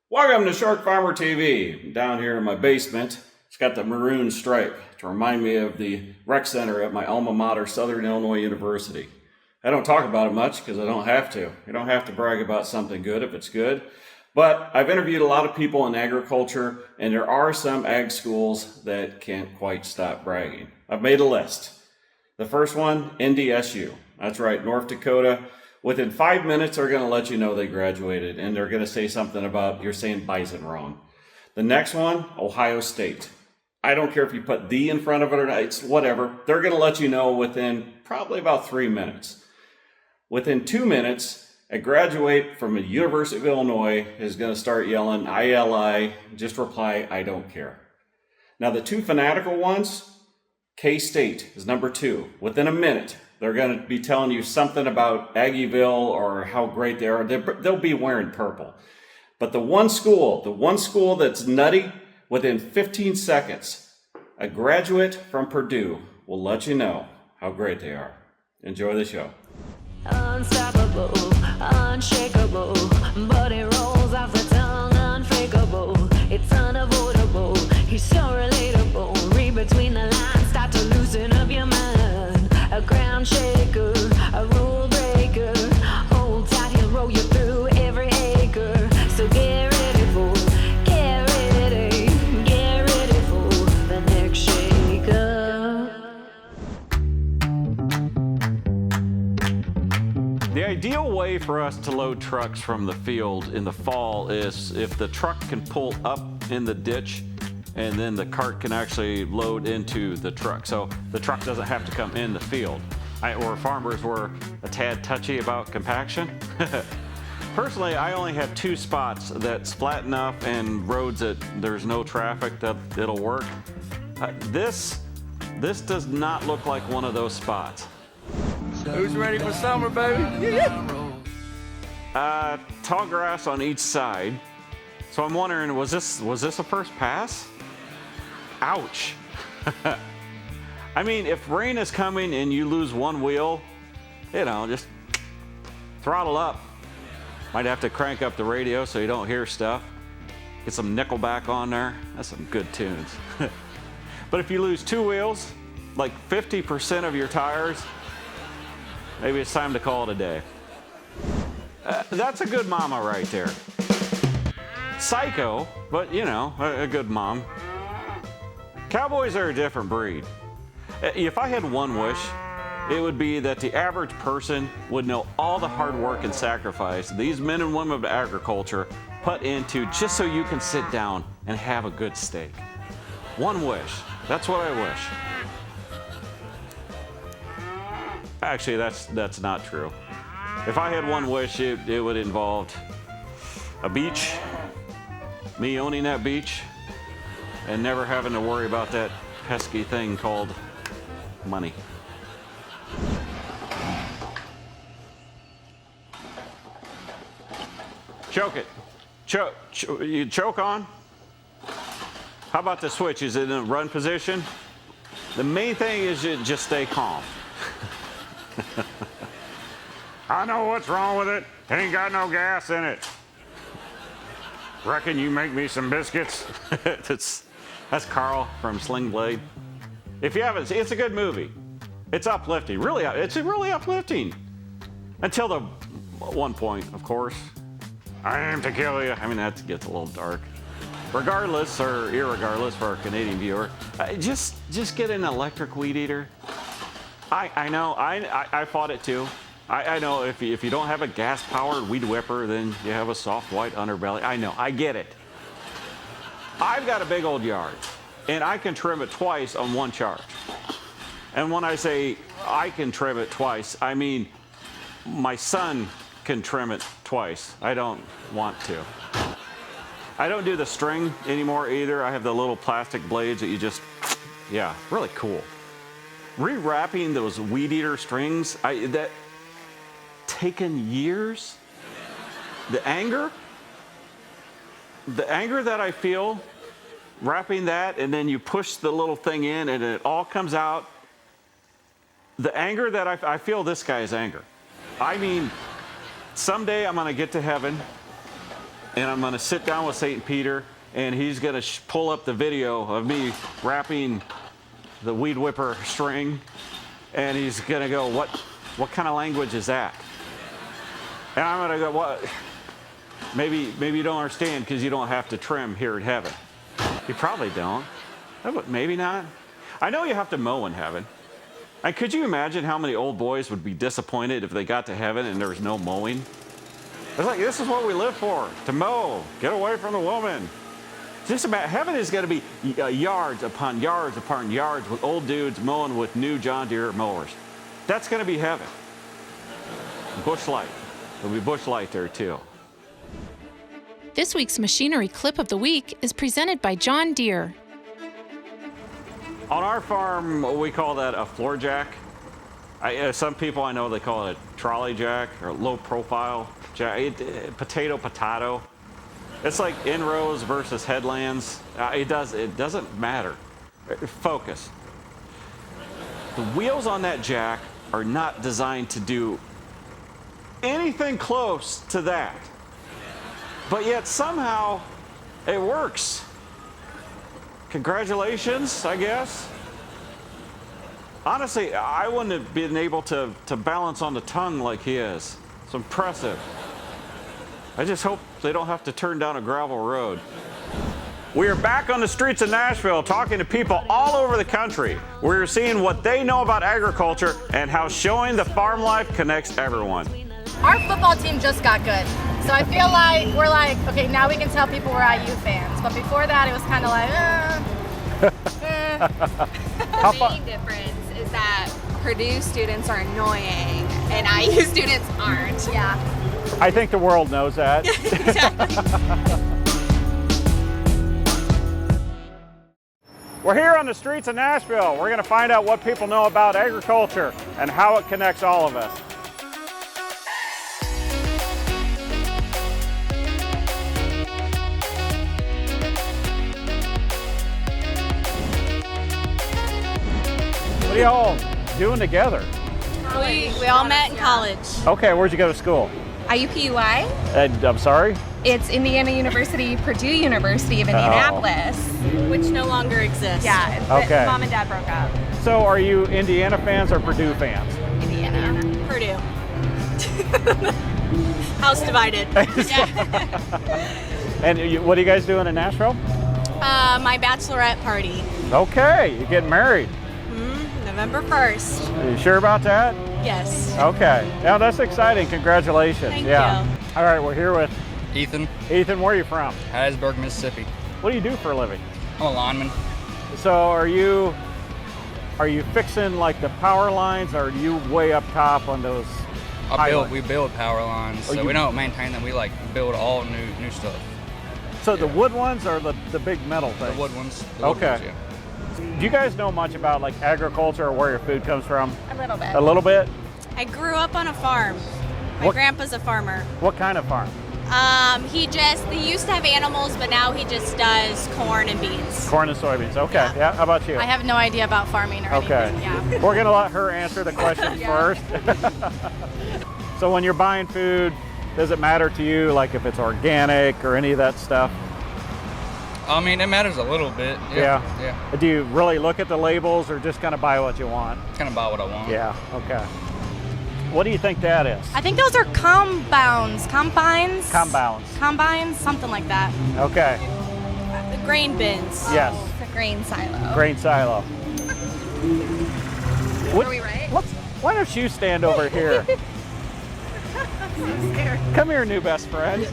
Welcome to Shark Farmer TV. Down here in my basement, it's got the maroon stripe to remind me of the rec center at my alma mater, Southern Illinois University. I don't talk about it much because I don't have to. You don't have to brag about something good if it's good. But I've interviewed a lot of people in agriculture, and there are some ag schools that can't quite stop bragging. I've made a list. The first one, NDSU. That's right, North Dakota. Within 5 minutes, they're going to let you know they graduated, and they're going to say something about you're saying bison wrong. The next one, Ohio State. I don't care if you put the in front of it or not, it's whatever. They're going to let you know within probably about 3 minutes. Within 2 minutes, a graduate from the University of Illinois is going to start yelling, ILI, just reply, I don't care. Now, the two fanatical ones, K-State is number 2. Within a minute, they're going to be telling you something about Aggieville or how great they are. They'll be wearing purple. But the one school that's nutty, within 15 seconds, a graduate from Purdue will let you know how great they are. Enjoy the show. Unstoppable, unshakable, but it rolls off the tongue, unfakeable. It's unavoidable, he's so relatable. Read between the lines, start to loosen up your mind. A ground shaker, a rule breaker. Hold tight, he'll roll you through every acre. So get ready for the next shaker. The ideal way for us to load trucks from the field in the fall is if the truck can pull up in the ditch and then the cart can actually load into the truck. So the truck doesn't have to come in the field. Or farmers were a tad touchy about compaction. Personally, I only have 2 spots that's flat enough and roads that there's no traffic that it'll work. This does not look like one of those spots. Who's ready for summer, baby? Tall grass on each side. So I'm wondering, was this a first pass? Ouch. I mean, if rain is coming and you lose one wheel, just throttle up. Might have to crank up the radio so you don't hear stuff. Get some Nickelback on there. That's some good tunes. But if you lose 2 wheels, like 50% of your tires, maybe it's time to call it a day. That's a good mama right there. Psycho, but a good mom. Cowboys are a different breed. If I had one wish, it would be that the average person would know all the hard work and sacrifice these men and women of agriculture put into just so you can sit down and have a good steak. One wish. That's what I wish. Actually, that's not true. If I had one wish, it would involve a beach, me owning that beach, and never having to worry about that pesky thing called money. Choke it. You choke on? How about the switch? Is it in a run position? The main thing is you just stay calm. I know what's wrong with it. Ain't got no gas in it. Reckon you make me some biscuits? That's Carl from Sling Blade. If you haven't, it's a good movie. It's uplifting. It's really uplifting. Until the one point, of course. I aim to kill you. I mean, that gets a little dark. Regardless or irregardless for our Canadian viewer, just get an electric weed eater. I know, I fought it too. I know if you don't have a gas-powered weed whipper, then you have a soft white underbelly. I know, I get it. I've got a big old yard, and I can trim it twice on one charge. And when I say I can trim it twice, I mean my son can trim it twice. I don't want to. I don't do the string anymore either. I have the little plastic blades that you just, really cool. Rewrapping those weed eater strings, that taken years. The anger that I feel wrapping that, and then you push the little thing in and it all comes out. The anger that I feel this guy's anger. I mean, someday I'm going to get to heaven and I'm gonna sit down with St. Peter, and he's gonna pull up the video of me wrapping the weed whipper string, and he's gonna go, what kind of language is that? And I'm gonna go, what? Maybe you don't understand because you don't have to trim here in heaven. You probably don't, but maybe not. I know you have to mow in heaven. And could you imagine how many old boys would be disappointed if they got to heaven and there was no mowing? It's like, this is what we live for, to mow, get away from the woman. Just about, heaven is going to be yards upon yards upon yards with old dudes mowing with new John Deere mowers. That's going to be heaven. Bush Light. There'll be Bush Light there too. This week's Machinery Clip of the Week is presented by John Deere. On our farm, we call that a floor jack. Some people I know, they call it a trolley jack or low profile jack. Potato. It's like in-rows versus headlands. It doesn't matter. Focus. The wheels on that jack are not designed to do anything close to that. But yet somehow it works. Congratulations, I guess. Honestly, I wouldn't have been able to balance on the tongue like he is. It's impressive. I just hope they don't have to turn down a gravel road. We are back on the streets of Nashville talking to people all over the country. We're seeing what they know about agriculture and how showing the farm life connects everyone. Our football team just got good. So I feel like we're like, okay, now we can tell people we're IU fans. But before that, it was kind of like, The main difference is that Purdue students are annoying and IU students aren't. Yeah. I think the world knows that. We're here on the streets of Nashville. We're going to find out what people know about agriculture and how it connects all of us. What are y'all doing together? We all met in college. Okay, where'd you go to school? IUPUI. I'm sorry? It's Indiana University, Purdue University of Indianapolis. Which no longer exists. Yeah, Okay. Mom and Dad broke up. So are you Indiana fans or Purdue fans? Indiana. Purdue. House divided. And what are you guys doing in Nashville? My bachelorette party. Okay, you're getting married. November 1st. Are you sure about that? Yes. Okay. Now that's exciting. Congratulations. Thank yeah. you. All right, we're here with Ethan, Ethan. Where are you from? Hattiesburg, Mississippi. What do you do for a living? I'm a lineman. So are you fixing like the power lines, or are you way up top on those? We build power lines, so we don't maintain them. We like build all new stuff. So the wood ones or the big metal things? The wood ones. Okay. Yeah. Do you guys know much about like agriculture or where your food comes from? A little bit. A little bit? I grew up on a farm. My What- grandpa's a farmer. What kind of farm? He used to have animals, but now he just does corn and beans. Corn and soybeans. Okay. Yeah. How about you? I have no idea about farming or Okay. anything. Yeah. We're gonna let her answer the question first. So when you're buying food, does it matter to you like if it's organic or any of that stuff? I mean, it matters a little bit. Yeah. Do you really look at the labels or just kind of buy what you want? Kind of buy what I want. Yeah. Okay. What do you think that is? I think those are combines, something like that. Okay. The grain bins. Yes. It's a grain silo. Grain silo. Are we right? Why don't you stand over here? Come here, new best friend.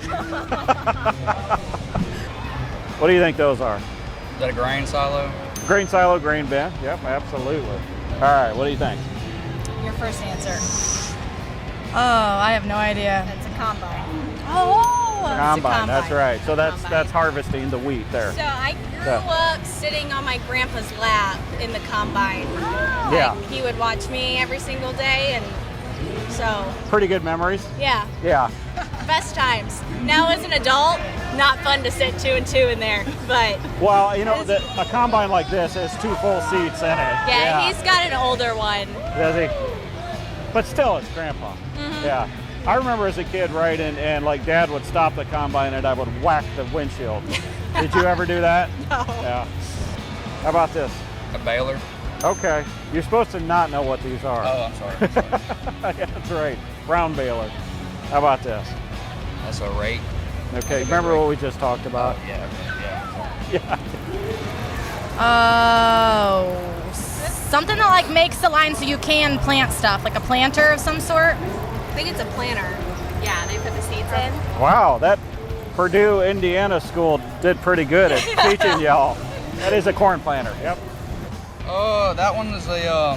What do you think those are? Is that a grain silo? Grain silo, grain bin. Yep, absolutely. All right, what do you think? Your first answer. Oh, I have no idea. That's a combine. Oh, Combine, that's right. So that's harvesting the wheat there. So I grew up sitting on my grandpa's lap in the combine. Yeah. He would watch me every single day, and so Pretty good memories? yeah, Yeah. best times. Now as an adult, not fun to sit 2 and 2 in there, but Well, you know, a combine like this has 2 full seats in it. yeah, he's got an older one. Does he? But still, it's grandpa. Yeah. I remember as a kid, right, and like Dad would stop the combine and I would whack the windshield. Did you ever do that? No. Yeah. How about this? A baler. Okay. You're supposed to not know what these are. Oh, I'm sorry. Yeah, that's right. Brown baler. How about this? That's a rake. Okay. Remember what we just talked about? Yeah. Yeah. Oh, something that like makes the line so you can plant stuff, like a planter of some sort. I think it's a planter. Yeah, they put the seeds in. Wow, that Purdue, Indiana school did pretty good at teaching y'all. That is a corn planter. Yep. Oh, that one is a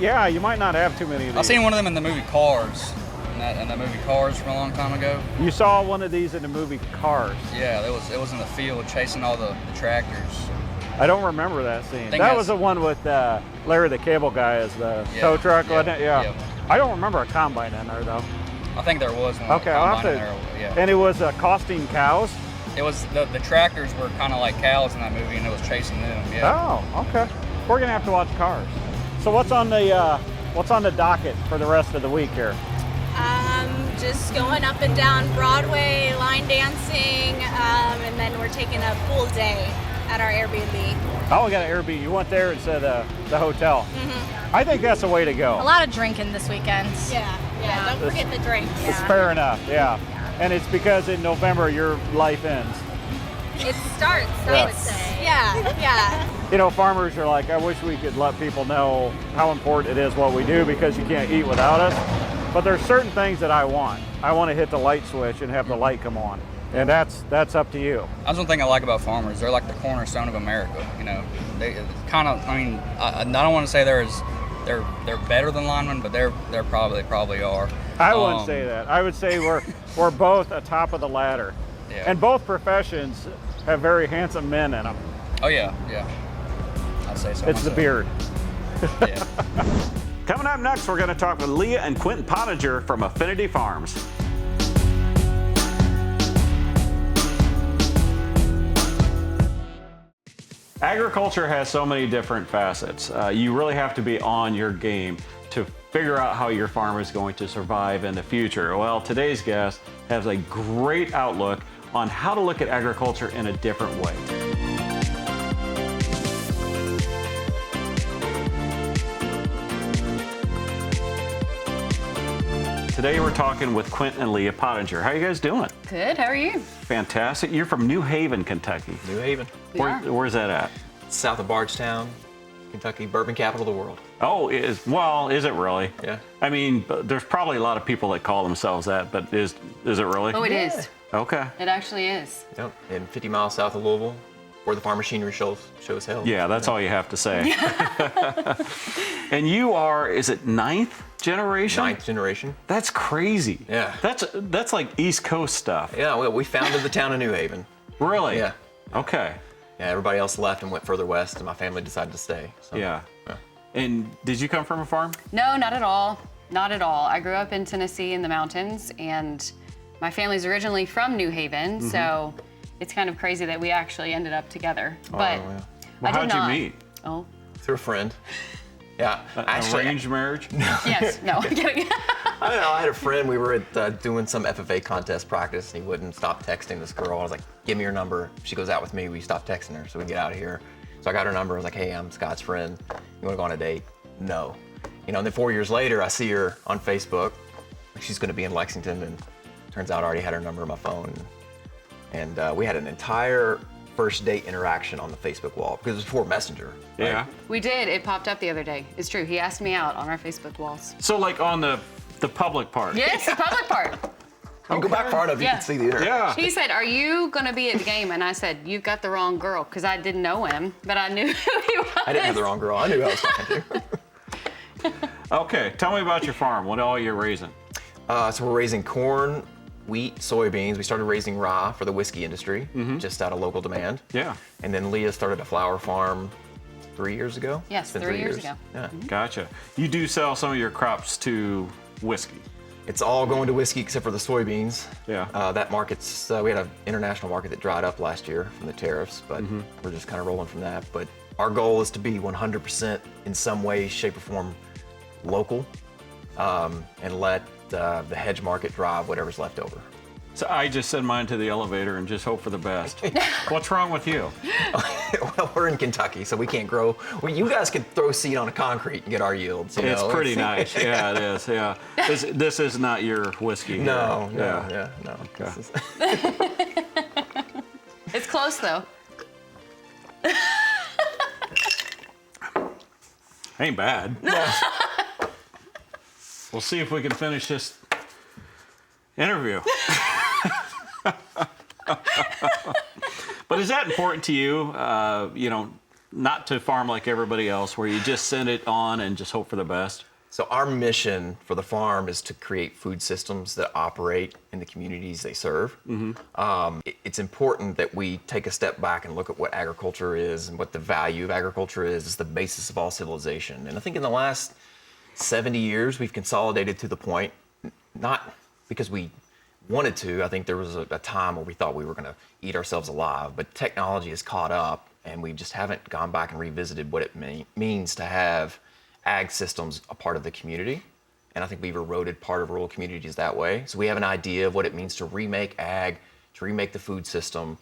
Yeah, you might not have too many of these. I seen one of them in the movie Cars. In that movie Cars from a long time ago. You saw one of these in the movie Cars. Yeah, it was in the field chasing all the tractors. I don't remember that scene. That was the one with Larry the Cable Guy as the tow truck, wasn't it? Yeah. I don't remember a combine in there though. I think there was one. Okay, I'll have to. Yeah. And it was costing cows. It was the tractors were kind of like cows in that movie, and it was chasing them. Yeah. Oh, okay. We're gonna have to watch Cars. So what's on the docket for the rest of the week here? Just going up and down Broadway, line dancing, and then we're taking a pool day at our Airbnb. Oh, we got an Airbnb. You went there instead of the hotel. Mm-hmm. I think that's the way to go. A lot of drinking this weekend. Yeah. Don't forget the drink. It's fair enough. Yeah. And it's because in November your life ends. It starts, I would say. Yeah. You know, farmers are like, I wish we could let people know how important it is what we do because you can't eat without us. But there's certain things that I want. I want to hit the light switch and have the light come on. And that's up to you. That's one thing I like about farmers. They're like the cornerstone of America. You know, they kind of. I mean, I don't want to say they're better than linemen, but they probably are. I wouldn't say that. I would say we're both atop of the ladder. Yeah. And both professions have very handsome men in them. Oh yeah. I'd say so. It's the beard. Yeah. Coming up next, we're going to talk with Leah and Quentin Pottinger from Affinity Farms. Agriculture has so many different facets. You really have to be on your game to figure out how your farm is going to survive in the future. Well, today's guest has a great outlook on how to look at agriculture in a different way. Today we're talking with Quentin and Leah Pottinger. How are you guys doing? Good, how are you? Fantastic. You're from New Haven, Kentucky. New Haven. Where's that at? South of Bardstown, Kentucky, bourbon capital of the world. Oh, is it really? Yeah. I mean, there's probably a lot of people that call themselves that, but is it really? Oh, it is. Okay. It actually is. Yep. And 50 miles south of Louisville, where the farm machinery shows held. Yeah, that's all you have to say. And you are, is it ninth generation? Ninth generation. That's crazy. Yeah. That's like East Coast stuff. Yeah, well, we founded the town of New Haven. Really? Yeah. Okay. Yeah, everybody else left and went further west, and my family decided to stay. So, Yeah. And did you come from a farm? No, not at all. Not at all. I grew up in Tennessee in the mountains, and my family's originally from New Haven, so it's kind of crazy that we actually ended up together. But yeah. Well, I did how'd you meet? Oh. Through a friend. Yeah. Actually, Arranged marriage? Yes. No. I'm kidding. I don't know. I had a friend. We were at doing some FFA contest practice, and he wouldn't stop texting this girl. I was like, "Give me your number." She goes out with me. We stopped texting her, so we get out of here. So I got her number. I was like, "Hey, I'm Scott's friend. You want to go on a date?" No. You know. And then 4 years later, I see her on Facebook. She's going to be in Lexington, and turns out I already had her number on my phone. And we had an entire first date interaction on the Facebook wall because it was before Messenger. Right? Yeah. We did. It popped up the other day. It's true. He asked me out on our Facebook walls. So like on the public part? Yes, the public part. You go back far enough, you can see the interaction. Yeah. He said, "Are you going to be at the game?" And I said, "You've got the wrong girl," because I didn't know him, but I knew who he was. I didn't have the wrong girl. I knew who I was talking to. Okay, tell me about your farm. What all you're raising? So we're raising corn, wheat, soybeans. We started raising rye for the whiskey industry, just out of local demand. Yeah. And then Leah started a flower farm 3 years ago. Yes, It's been 3 years ago. Yeah. Gotcha. You do sell some of your crops to whiskey. It's all going to whiskey except for the soybeans. Yeah. That market's, we had an international market that dried up last year from the tariffs, but we're just kind of rolling from that. But our goal is to be 100% in some way, shape, or form local. and let the hedge market drive whatever's left over. So I just send mine to the elevator and just hope for the best. What's wrong with you? Well, we're in Kentucky, so we can't grow. Well, you guys can throw seed on a concrete and get our yields. You It's know? pretty nice. Yeah, it is. Yeah. This is not your whiskey here. No. Okay. It's close though. Ain't bad. We'll see if we can finish this interview. But is that important to you? Not to farm like everybody else, where you just send it on and just hope for the best? So our mission for the farm is to create food systems that operate in the communities they serve. It's important that we take a step back and look at what agriculture is and what the value of agriculture is. It's the basis of all civilization. And I think in the last 70 years, we've consolidated to the point, not because we wanted to. I think there was a time where we thought we were going to eat ourselves alive, but technology has caught up and we just haven't gone back and revisited what it means to have ag systems a part of the community. And I think we've eroded part of rural communities that way. So we have an idea of what it means to remake ag, to remake the food system.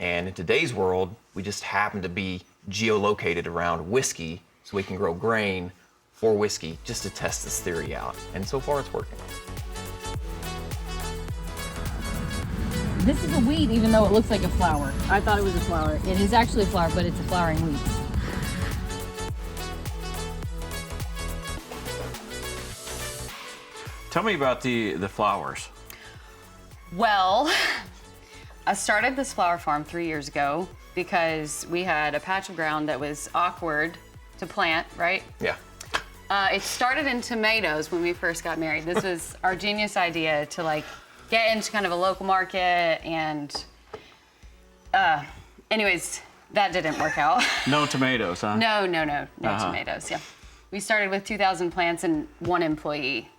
And in today's world, we just happen to be geolocated around whiskey so we can grow grain for whiskey just to test this theory out. And so far it's working. This is a weed, even though it looks like a flower. I thought it was a flower. It is actually a flower, but it's a flowering weed. Tell me about the flowers. Well, I started this flower farm 3 years ago because we had a patch of ground that was awkward to plant, right? Yeah. It started in tomatoes when we first got married. This was our genius idea to like get into kind of a local market, and anyways, that didn't work out. No tomatoes, huh? No tomatoes, yeah. We started with 2,000 plants and 1 employee.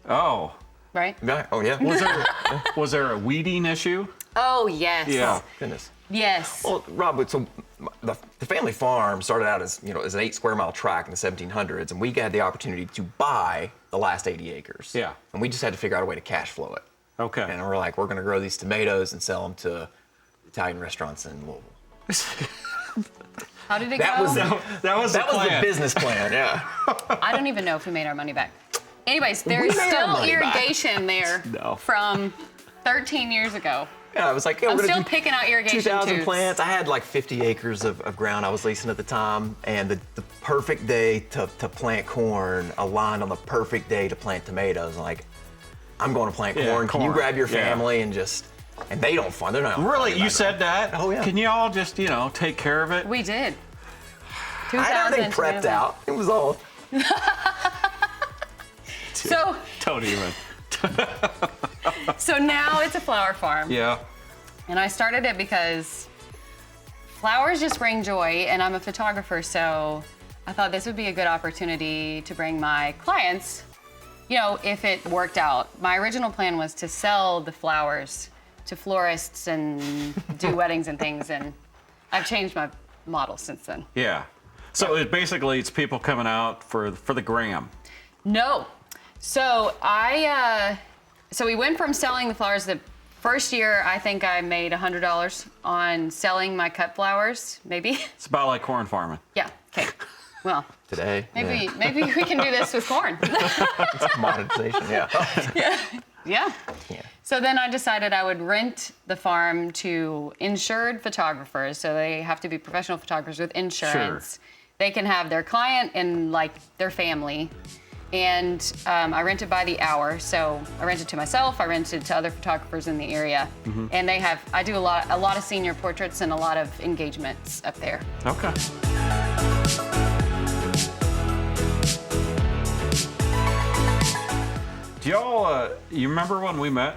Oh. Right? Yeah. Oh, yeah. Was there a weeding issue? Oh, yes. Yeah. Oh, goodness. Yes. Well, Rob, so the family farm started out as, as an 8 square mile tract in the 1700s, and we had the opportunity to buy the last 80 acres. Yeah. And we just had to figure out a way to cash flow it. Okay. And we're like, we're going to grow these tomatoes and sell them to Italian restaurants in Louisville. How did it That go? was the plan. business plan, yeah. I don't even know if we made our money back. Anyways, there's We made our still money back. irrigation there from 13 years ago. Yeah, I was like, yeah, I'm we're gonna still do picking out irrigation 2,000 tubes. plants. I had like 50 acres of ground I was leasing at the time, and the perfect day to plant corn aligned on the perfect day to plant tomatoes. I'm like, I'm going to plant corn. Can you grab your family and they don't farm. They're not. Really? You said that? Oh, yeah. Can you all just, take care of it? We did. I had everything prepped out. It was all. So. Don't even. So now it's a flower farm. Yeah. And I started it because flowers just bring joy, and I'm a photographer, so I thought this would be a good opportunity to bring my clients, if it worked out. My original plan was to sell the flowers to florists and do weddings and things, and I've changed my model since then. Yeah. So it's people coming out for the gram. No. So so we went from selling the flowers. The first year, I think I made $100 on selling my cut flowers, maybe. It's about like corn farming. Yeah, okay. Well, today. Maybe we can do this with corn. It's monetization, Yeah. So then I decided I would rent the farm to insured photographers. So they have to be professional photographers with insurance. Sure. They can have their client and their family. And I rented by the hour. So I rented to myself, I rented to other photographers in the area. Mm-hmm. And I do a lot of senior portraits and a lot of engagements up there. Okay. Do y'all, you remember when we met?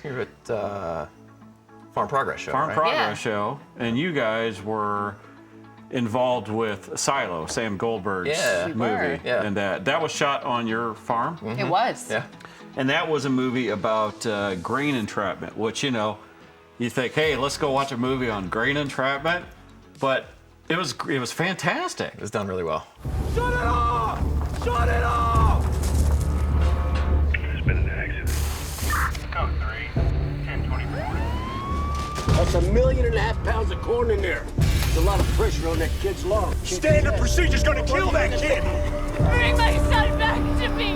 Here at Farm Progress Show, Farm right? Progress Show, and you guys were involved with Silo, Sam Goldberg's movie. Yeah. And that was shot on your farm? Mm-hmm. It was. Yeah. And that was a movie about grain entrapment, which, you think, hey, let's go watch a movie on grain entrapment. But it was fantastic. It was done really well. Shut it off! Shut it off! That's 1.5 million pounds of corn in there. There's a lot of pressure on that kid's lungs. Standard procedure's gonna kill that kid. Bring my son back to me.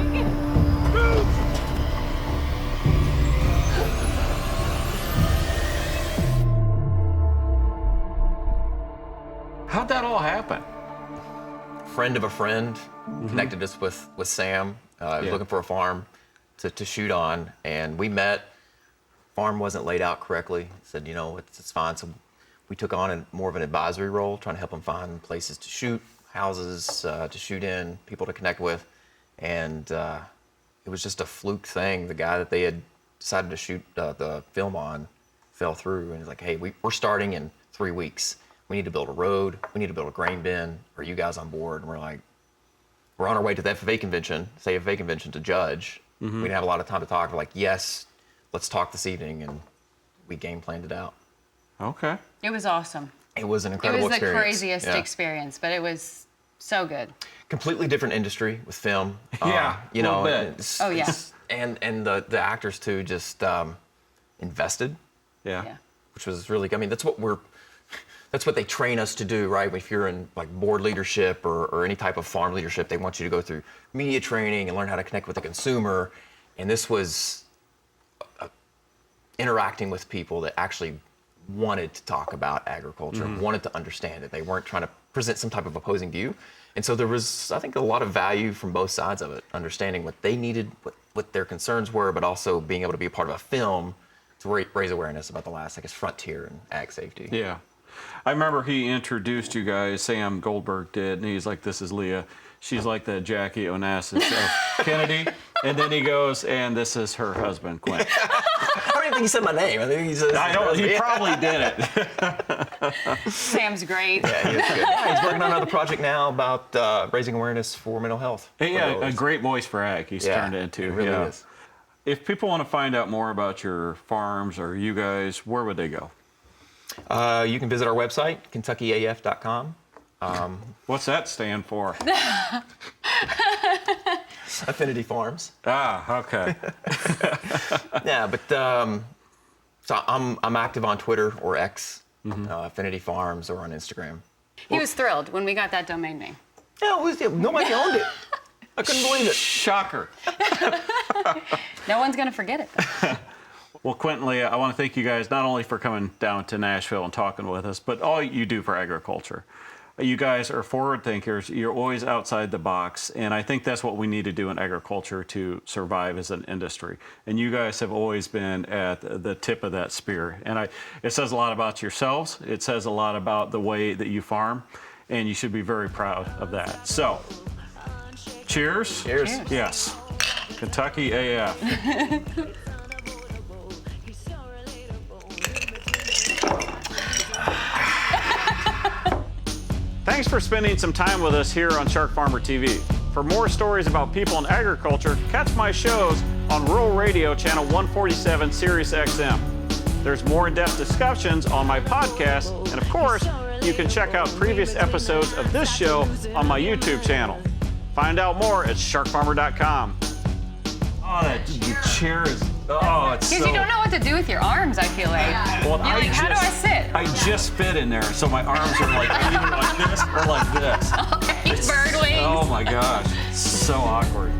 How'd that all happen? Friend of a friend connected us with Sam. He was looking for a farm to shoot on, and we met. Farm wasn't laid out correctly. He said, you know, it's fine. So we took on more of an advisory role, trying to help him find places to shoot, houses to shoot in, people to connect with. And it was just a fluke thing. The guy that they had decided to shoot the film on fell through, and he's like, hey, we're starting in 3 weeks. We need to build a road. We need to build a grain bin. Are you guys on board? And we're like, we're on our way to the FFA convention to judge. We didn't have a lot of time to talk. We're like, yes, let's talk this evening. And we game planned it out. Okay. It was awesome. It was an incredible experience. It was the craziest experience, but it was so good. Completely different industry with film. You know, and the actors too just invested. Yeah. Which was really, I mean, that's what they train us to do, right? If you're in like board leadership or any type of farm leadership, they want you to go through media training and learn how to connect with the consumer. And this was interacting with people that actually wanted to talk about agriculture, wanted to understand it. They weren't trying to present some type of opposing view. And so there was, I think, a lot of value from both sides of it, understanding what they needed, what their concerns were, but also being able to be a part of a film to raise awareness about the last, I guess, frontier in ag safety. Yeah. I remember he introduced you guys, Sam Goldberg did, and he's like, this is Leah. She's like the Jackie Onassis of Kennedy. And then he goes, and this is her husband, Quinn. I don't even think he said my name. I think he said. He probably did it. Sam's great. Yeah, he was good. Yeah, he's working on another project now about raising awareness for mental health. Yeah, a great voice for ag he's turned into. It really is. If people want to find out more about your farms or you guys, where would they go? You can visit our website, KentuckyAF.com. What's that stand for? Affinity Farms. Ah, okay. Yeah, but so I'm active on Twitter or X, Affinity Farms, or on Instagram. He was thrilled when we got that domain name. Yeah, nobody owned it. I couldn't believe it. Shocker. No one's gonna forget it, though. Well, Quentin, Leah, I want to thank you guys not only for coming down to Nashville and talking with us, but all you do for agriculture. You guys are forward thinkers. You're always outside the box. And I think that's what we need to do in agriculture to survive as an industry. And you guys have always been at the tip of that spear. And it says a lot about yourselves. It says a lot about the way that you farm. And you should be very proud of that. So, cheers. Cheers. Yes. Kentucky AF. Thanks for spending some time with us here on Shark Farmer TV. For more stories about people in agriculture, catch my shows on Rural Radio Channel 147 Sirius XM. There's more in-depth discussions on my podcast, and of course, you can check out previous episodes of this show on my YouTube channel. Find out more at sharkfarmer.com. Oh, that chair is, it's Because you don't know what to do with your arms, I feel like. Well, You're like, how do I sit? I just fit in there, so my arms are like either like this or like this. Okay, bird wings. Oh my gosh, so awkward.